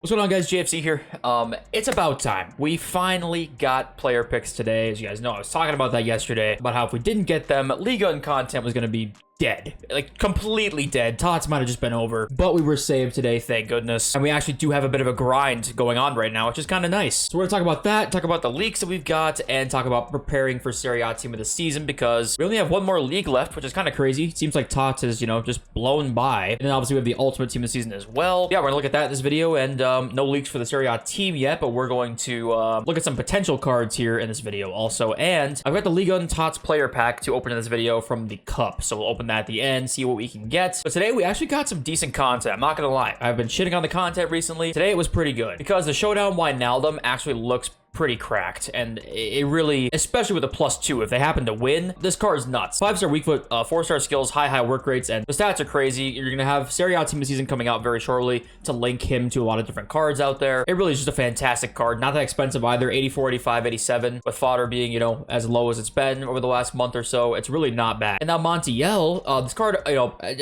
What's going on, guys? JFC here. It's about time. We finally got player picks today. As you guys know, I was talking about that yesterday, about how if we didn't get them, League Gun content was going to be dead. Like, completely dead. TOTS might have just been over, but we were saved today, thank goodness. And we actually do have a bit of a grind going on right now, which is kind of nice. So we're going to talk about that, talk about the leaks that we've got, and talk about preparing for Serie A Team of the Season, because we only have one more league left, which is kind of crazy. It seems like TOTS is, just blown by. And then obviously we have the Ultimate Team of the Season as well. Yeah, we're going to look at that in this video, and no leaks for the Serie A team yet, but we're going to look at some potential cards here in this video also. And I've got the League Gun TOTS player pack to open in this video from the Cup, so we'll open that at the end, see what we can get. But today we actually got some decent content. I'm not gonna lie, I've been shitting on the content recently. Today it was pretty good because the Showdown Wijnaldum actually looks pretty cracked, and it really, especially with a +2, if they happen to win, this card is nuts. 5-star weak foot, 4-star skills, high work rates, and the stats are crazy. You're gonna have Serie A Team of the Season coming out very shortly to link him to a lot of different cards out there. It really is just a fantastic card, not that expensive either. 84, 85, 87, with fodder being, as low as it's been over the last month or so. It's really not bad. And now Montiel, this card,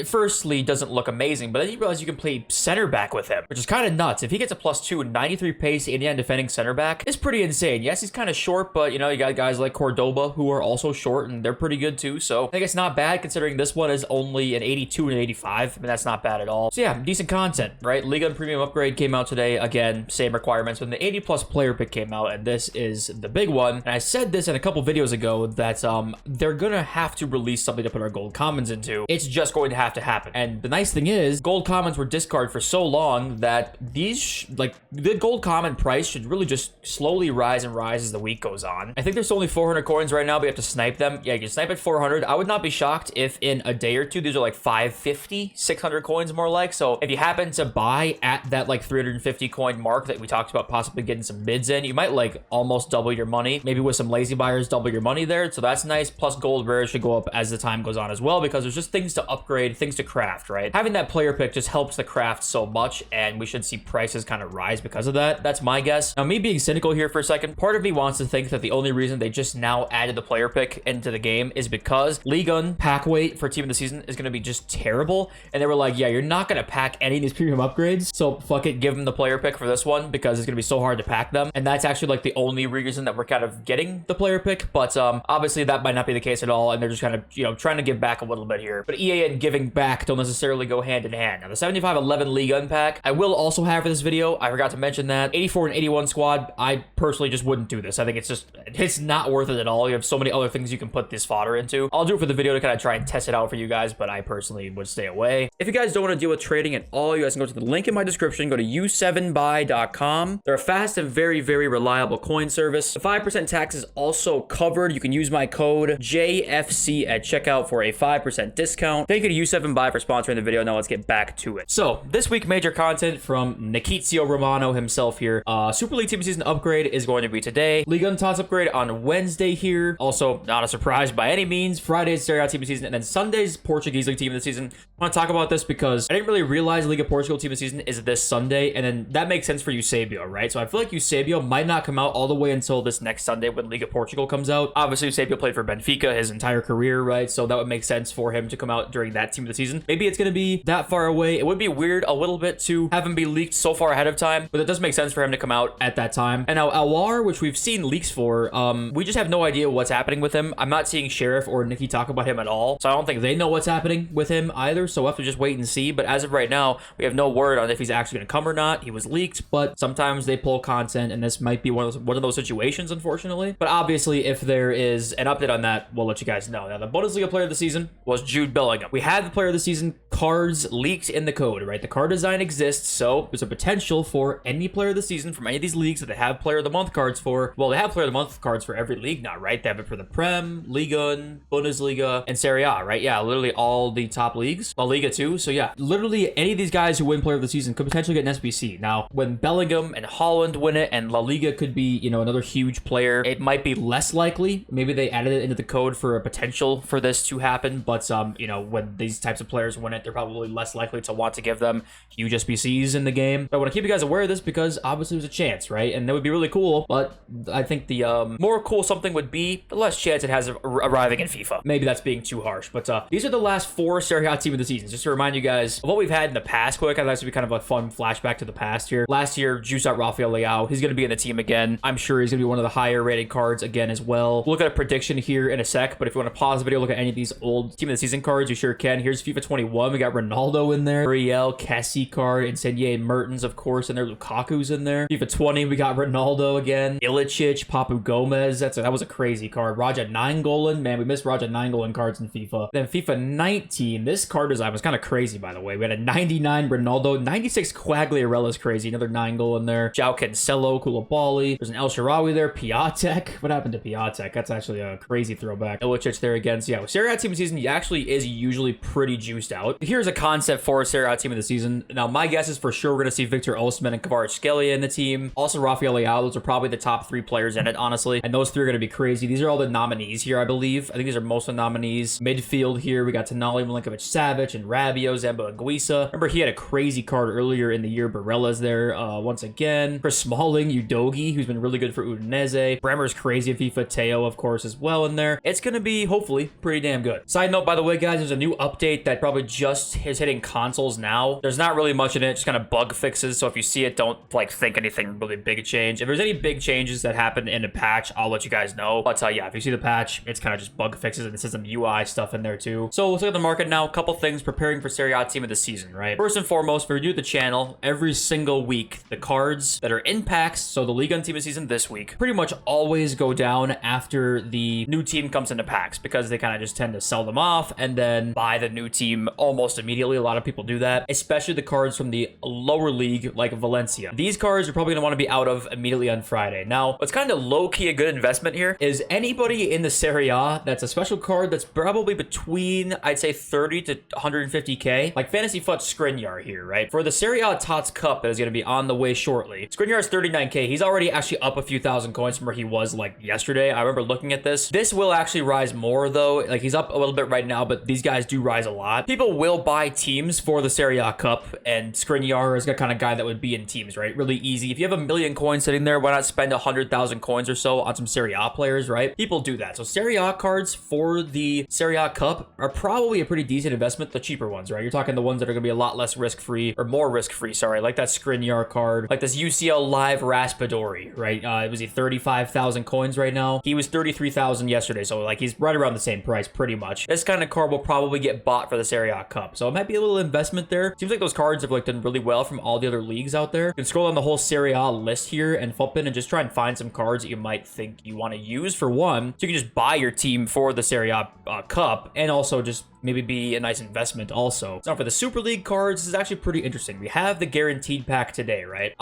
firstly doesn't look amazing, but then you realize you can play center back with him, which is kind of nuts. If he gets a +2, 93 pace, 89 defending center back, it's pretty insane. Yes, he's kind of short, but you got guys like Cordoba who are also short, and they're pretty good too. So I think it's not bad considering this one is only an 82 and an 85. I mean, that's not bad at all. So yeah, decent content, right? League Gun Premium Upgrade came out today. Again, same requirements, but the 80+ player pick came out, and this is the big one. And I said this in a couple videos ago that they're gonna have to release something to put our gold commons into. It's just going to have to happen. And the nice thing is, gold commons were discarded for so long that these the gold common price should really just slowly rise as the week goes on. I think there's only 400 coins right now, but you have to snipe them. Yeah, you can snipe at 400. I would not be shocked if in a day or two these are like 550, 600 coins more like. So if you happen to buy at that 350 coin mark that we talked about possibly getting some bids in, you might almost double your money. Maybe with some lazy buyers, double your money there. So that's nice. Plus gold rares should go up as the time goes on as well, because there's just things to upgrade, things to craft, right? Having that player pick just helps the craft so much, and we should see prices kind of rise because of that. That's my guess. Now, me being cynical here for a second, part of me wants to think that the only reason they just now added the player pick into the game is because League Gun pack weight for Team of the Season is going to be just terrible, and they were like, yeah, you're not going to pack any of these premium upgrades, so fuck it, give them the player pick for this one, because it's going to be so hard to pack them. And that's actually the only reason that we're kind of getting the player pick, but obviously that might not be the case at all, and they're just kind of trying to give back a little bit here. But EA and giving back don't necessarily go hand in hand. Now the 75-11 League Gun pack I will also have for this video. I forgot to mention that 84 and 81 squad, I personally just wouldn't do this. I think it's not worth it at all. You have so many other things you can put this fodder into. I'll do it for the video to kind of try and test it out for you guys, but I personally would stay away. If you guys don't want to deal with trading at all, you guys can go to the link in my description, go to u7buy.com. They're a fast and very reliable coin service. The 5% tax is also covered. You can use my code JFC at checkout for a 5% discount. Thank you to U7Buy for sponsoring the video. Now let's get back to it. So this week, major content from Nikizio Romano himself here. Super League Team Season upgrade is going to be today. League Gun TOTS upgrade on Wednesday here. Also, not a surprise by any means. Friday's Serie A Team of the Season, and then Sunday's Portuguese League Team of the Season. I want to talk about this because I didn't really realize League of Portugal Team of the Season is this Sunday, and then that makes sense for Eusebio, right? So I feel like Eusebio might not come out all the way until this next Sunday when League of Portugal comes out. Obviously, Eusebio played for Benfica his entire career, right? So that would make sense for him to come out during that Team of the Season. Maybe it's going to be that far away. It would be weird a little bit to have him be leaked so far ahead of time, but it does make sense for him to come out at that time. And now Alwar, which we've seen leaks for, we just have no idea what's happening with him. I'm not seeing Sheriff or Nikki talk about him at all, so I don't think they know what's happening with him either, so we'll have to just wait and see. But as of right now, we have no word on if he's actually going to come or not. He was leaked, but sometimes they pull content, and this might be one of those situations, unfortunately. But obviously, if there is an update on that, we'll let you guys know. Now, the Bundesliga Player of the Season was Jude Bellingham. We had the Player of the Season cards leaked in the code, right? The card design exists, so there's a potential for any Player of the Season from any of these leagues that they have Player of the Month cards for. Well, they have Player of the Month cards for every league now, right? They have it for the Prem, Liga, Bundesliga, and Serie A, right? Yeah, literally all the top leagues. La Liga too. So yeah, literally any of these guys who win Player of the Season could potentially get an SBC. Now, when Bellingham and Holland win it, and La Liga could be, another huge player, it might be less likely. Maybe they added it into the code for a potential for this to happen, but when these types of players win it, they're probably less likely to want to give them huge SBCs in the game. But I want to keep you guys aware of this because obviously there's a chance, right? And that would be really cool, but I think the more cool something would be, the less chance it has of arriving in FIFA. Maybe that's being too harsh, but these are the last 4 Serie A team of the season. Just to remind you guys of what we've had in the past quick. I thought this would be kind of a fun flashback to the past here. Last year, juice out Rafael Leao. He's going to be in the team again. I'm sure he's going to be one of the higher rated cards again as well. We'll look at a prediction here in a sec, but if you want to pause the video, look at any of these old team of the season cards, you sure can. Here's FIFA 21. We got Ronaldo in there, Ariel, Kessie card, Insigne, Mertens, of course, and there. Lukaku's in there. FIFA 20, we got Ronaldo again, Ilicic, Papu Gomez. That was a crazy card. Raja Nainggolan. Man, we missed Raja Nainggolan cards in FIFA. Then FIFA 19, this card design was kind of crazy, by the way. We had a 99 Ronaldo, 96 Quagliarella is crazy, another 9 in there. João Cancelo, Koulibaly. There's an El Shaarawy there. Piatek. What happened to Piatek? That's actually a crazy throwback. Ilicic there again. So yeah, with Serie A team of the season, he actually is usually pretty juiced out. Here's a concept for a Serie A team of the season. Now, my guess is for sure we're going to see Victor Osimhen and Kvaratskhelia in the team. Also, Rafael Leao. Those are probably the top 3 players in it, honestly. And those 3 are going to be crazy. These are all the nominees here, I believe. I think these are most of the nominees. Midfield here, we got Tonali, Milinkovic-Savic, and Rabiot, Zambo Anguissa. Remember, he had a crazy card earlier in the year. Barella's there once again. Chris Smalling, Udogi, who's been really good for Udinese. Bremer's crazy at FIFA. Teo, of course, as well in there. It's going to be, hopefully, pretty damn good. Side note, by the way, guys, there's a new update that probably just is hitting consoles now. There's not really much in it, just kind of bug fixes. So if you see it, don't like think anything really big change. If there's any big changes that happen in a patch, I'll let you guys know. But yeah, if you see the patch, it's kind of just bug fixes, and it says some UI stuff in there too. So let's look at the market now. A couple things preparing for Serie A team of the season, right? First and foremost, for you, the channel, every single week, the cards that are in packs, so the Liga and team of the season this week, pretty much always go down after the new team comes into packs because they kind of just tend to sell them off and then buy the new team almost immediately. A lot of people do that, especially the cards from the lower league like Valencia. These cards you're probably going to want to be out of immediately on Friday. Now, what's kind of low-key a good investment here is anybody in the Serie A that's a special card that's probably between, I'd say, 30 to 150k, like Fantasy Foot Skriniar here, right? For the Serie A TOTS Cup that is going to be on the way shortly. Skriniar is 39k. He's already actually up a few thousand coins from where he was like yesterday. I remember looking at this. This will actually rise more though. Like he's up a little bit right now, but these guys do rise a lot. People will buy teams for the Serie A Cup, and Skriniar is the kind of guy that would be in teams, right? Really easy. If you have 1 million coins sitting there, why not spend 100,000 coins or so on some Serie A players, right? People do that. So Serie A cards for the Serie A Cup are probably a pretty decent investment, the cheaper ones, right? You're talking the ones that are going to be a lot less risk-free, or more risk-free, sorry, like that Skriniar card, like this UCL Live Raspadori, right? It was 35,000 coins right now. He was 33,000 yesterday, so like he's right around the same price pretty much. This kind of card will probably get bought for the Serie A Cup, so it might be a little investment there. Seems like those cards have like done really well from all the other leagues out there. You can scroll on the whole Serie A list here and flip in and just try and find some cards that you might think you want to use for one, so you can just buy your team for the Serie A Cup and also just maybe be a nice investment also. So for the Super League cards, this is actually pretty interesting. We have the guaranteed pack today, right?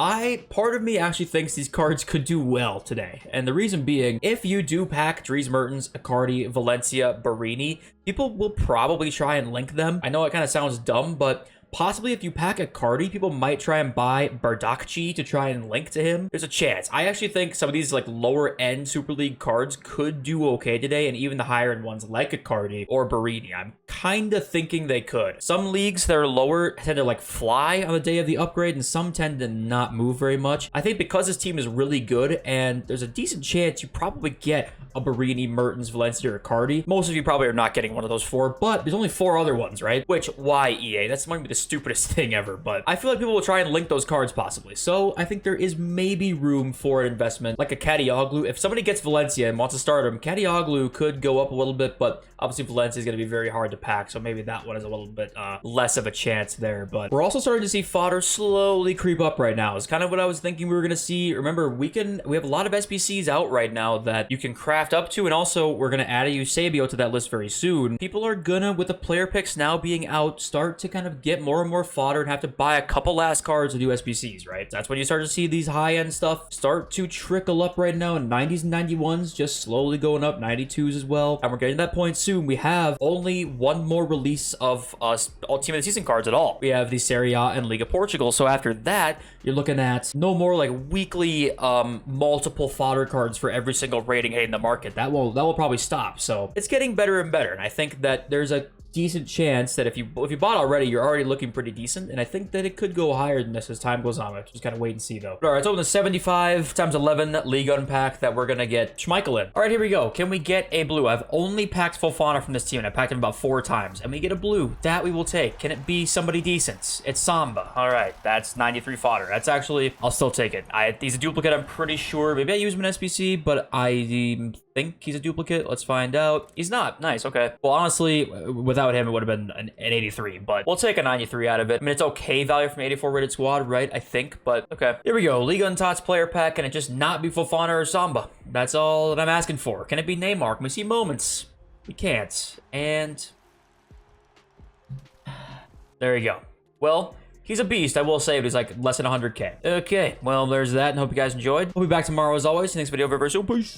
Part of me actually thinks these cards could do well today. And the reason being, if you do pack Dries Mertens, Icardi, Valencia, Barini, people will probably try and link them. I know it kind of sounds dumb, but possibly if you pack Icardi, people might try and buy Bardakci to try and link to him. There's a chance. I actually think some of these like lower end Super League cards could do okay today, and even the higher end ones like Icardi or Barini. I'm kind of thinking they could. Some leagues that are lower tend to like fly on the day of the upgrade, and some tend to not move very much. I think because this team is really good and there's a decent chance you probably get a Barini, Mertens, Valencia, or Icardi. Most of you probably are not getting one of those 4, but there's only 4 other ones, right? Which, why EA? That's might be the stupidest thing ever, but I feel like people will try and link those cards possibly. So I think there is maybe room for an investment like a Kadioglu. If somebody gets Valencia and wants to start him, Kadioglu could go up a little bit, but obviously Valencia is going to be very hard to pack, so maybe that one is a little bit less of a chance there. But we're also starting to see fodder slowly creep up right now. It's kind of what I was thinking we were going to see. Remember, we have a lot of SBCs out right now that you can craft up to, and also we're going to add a Eusebio to that list very soon. People are gonna, with the player picks now being out, start to kind of get more and more fodder and have to buy a couple last cards to do SBCs, right? That's when you start to see these high-end stuff start to trickle up right now, and 90s and 91s just slowly going up, 92s as well, and we're getting to that point soon. We have only one more release of all team of the season cards at all. We have the Serie A and Liga Portugal, so after that, you're looking at no more like weekly multiple fodder cards for every single rating hitting the market. That will probably stop. So it's getting better and better, and I think that there's a decent chance that if you bought already, you're already looking pretty decent, and I think that it could go higher than this as time goes on. Just gotta wait and see though. All right, let's open the 75 times 11 League unpack that we're gonna get Schmeichel in. All right, here we go. Can we get a blue? I've only packed Fofana from this team, and I packed him about 4 times, and we get a blue. That we will take. Can it be somebody decent? It's Samba. All right, that's 93 fodder. That's actually, I'll still take it. He's a duplicate, I'm pretty sure. Maybe I use him in SBC, but I think he's a duplicate. Let's find out. He's not. Nice, okay. Well, honestly, without him, it would have been an 83, but we'll take a 93 out of it. I mean, it's okay value from 84 rated squad, right? I think, but okay. Here we go. Liga and TOTS player pack. Can it just not be Fofana or Samba? That's all that I'm asking for. Can it be Neymar? Can we see moments? We can't. And there you go. Well, he's a beast, I will say, but he's like less than 100K. Okay, well, there's that, and hope you guys enjoyed. We'll be back tomorrow as always. Next video, very soon. Peace.